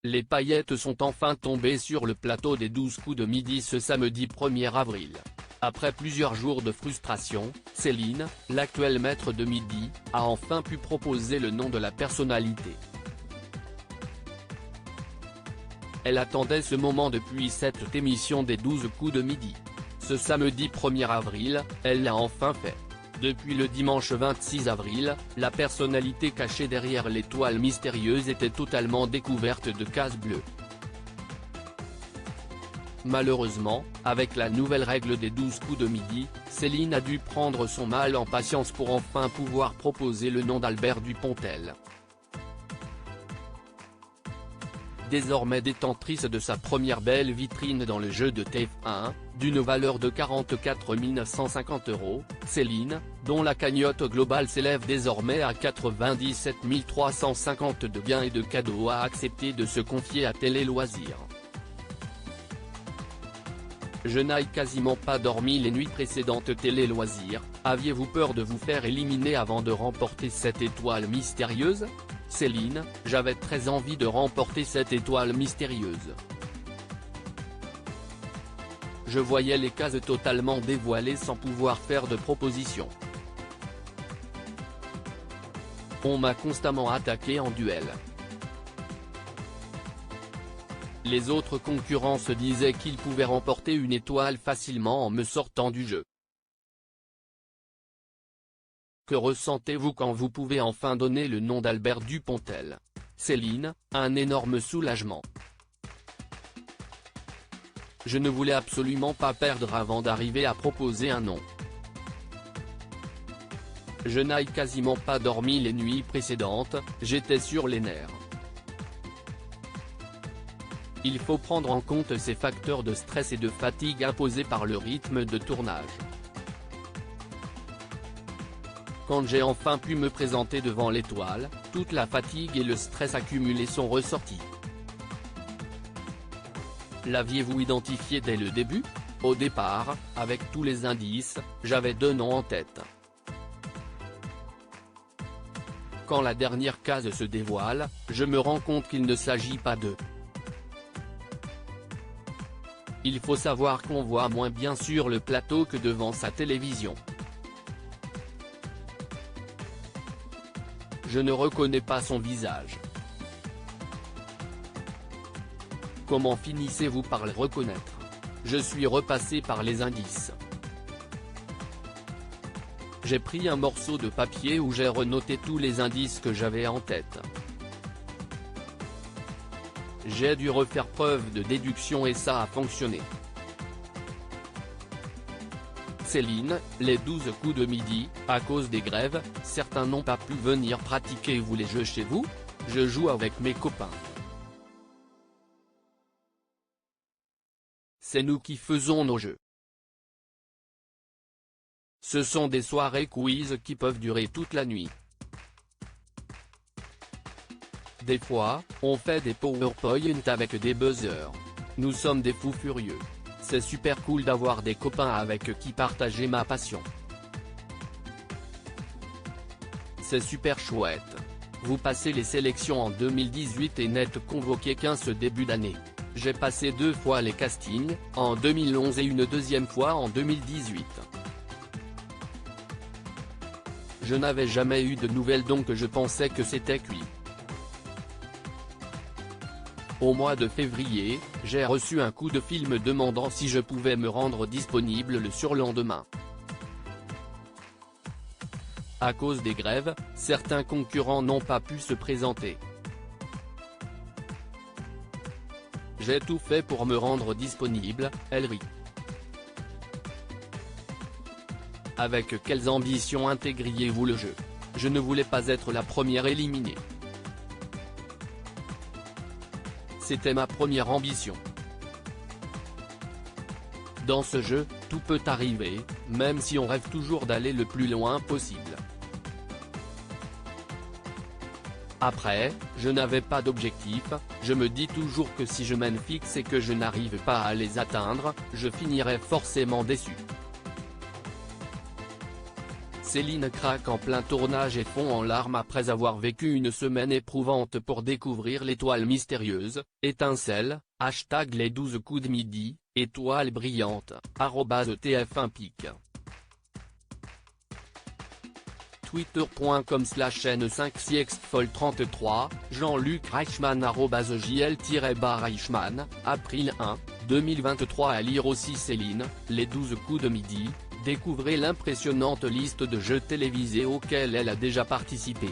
Les paillettes sont enfin tombées sur le plateau des 12 coups de midi ce samedi 1er avril. Après plusieurs jours de frustration, Céline, l'actuelle maître de midi, a enfin pu proposer le nom de la personnalité. Elle attendait ce moment depuis cette émission des 12 coups de midi. Ce samedi 1er avril, elle l'a enfin fait. Depuis le dimanche 26 avril, la personnalité cachée derrière l'étoile mystérieuse était totalement découverte de cases bleues. Malheureusement, avec la nouvelle règle des 12 coups de midi, Céline a dû prendre son mal en patience pour enfin pouvoir proposer le nom d'Albert Dupontel. Désormais détentrice de sa première belle vitrine dans le jeu de TF1, d'une valeur de 44 950 €, Céline, dont la cagnotte globale s'élève désormais à 97 350 € de gains et de cadeaux, a accepté de se confier à Télé Loisirs. Je n'ai quasiment pas dormi les nuits précédentes. Télé Loisirs, aviez-vous peur de vous faire éliminer avant de remporter cette étoile mystérieuse ? Céline, j'avais très envie de remporter cette étoile mystérieuse. Je voyais les cases totalement dévoilées sans pouvoir faire de proposition. On m'a constamment attaqué en duel. Les autres concurrents se disaient qu'ils pouvaient remporter une étoile facilement en me sortant du jeu. Que ressentez-vous quand vous pouvez enfin donner le nom d'Albert Dupontel ? Céline, un énorme soulagement. Je ne voulais absolument pas perdre avant d'arriver à proposer un nom. Je n'ai quasiment pas dormi les nuits précédentes, j'étais sur les nerfs. Il faut prendre en compte ces facteurs de stress et de fatigue imposés par le rythme de tournage. Quand j'ai enfin pu me présenter devant l'étoile, toute la fatigue et le stress accumulés sont ressortis. L'aviez-vous identifié dès le début ? Au départ, avec tous les indices, j'avais 2 noms en tête. Quand la dernière case se dévoile, je me rends compte qu'il ne s'agit pas d'eux. Il faut savoir qu'on voit moins bien sur le plateau que devant sa télévision. Je ne reconnais pas son visage. Comment finissez-vous par le reconnaître ? Je suis repassé par les indices. J'ai pris un morceau de papier où j'ai renoté tous les indices que j'avais en tête. J'ai dû refaire preuve de déduction et ça a fonctionné. Céline, les 12 coups de midi, à cause des grèves, certains n'ont pas pu venir pratiquer les jeux chez vous ? Je joue avec mes copains. C'est nous qui faisons nos jeux. Ce sont des soirées quiz qui peuvent durer toute la nuit. Des fois, on fait des PowerPoint avec des buzzers. Nous sommes des fous furieux. C'est super cool d'avoir des copains avec qui partager ma passion. C'est super chouette. Vous passez les sélections en 2018 et n'êtes convoqué qu'un ce début d'année. J'ai passé 2 fois les castings, en 2011 et une deuxième fois en 2018. Je n'avais jamais eu de nouvelles donc je pensais que c'était cuit. Au mois de février, j'ai reçu un coup de fil me demandant si je pouvais me rendre disponible le surlendemain. À cause des grèves, certains concurrents n'ont pas pu se présenter. J'ai tout fait pour me rendre disponible, elle rit. Avec quelles ambitions intégriez-vous le jeu ? Je ne voulais pas être la première éliminée. C'était ma première ambition. Dans ce jeu, tout peut arriver, même si on rêve toujours d'aller le plus loin possible. Après, je n'avais pas d'objectif, je me dis toujours que si je mène fixe et que je n'arrive pas à les atteindre, je finirai forcément déçu. Céline craque en plein tournage et fond en larmes après avoir vécu une semaine éprouvante pour découvrir l'étoile mystérieuse. Étincelle, hashtag les 12 coups de midi, étoile brillante, @TF1 pic. Twitter.com/N5CXFOL33, Jean-Luc Reichmann @JL-Reichmann, April 1, 2023. À lire aussi Céline, les 12 coups de midi, découvrez l'impressionnante liste de jeux télévisés auxquels elle a déjà participé.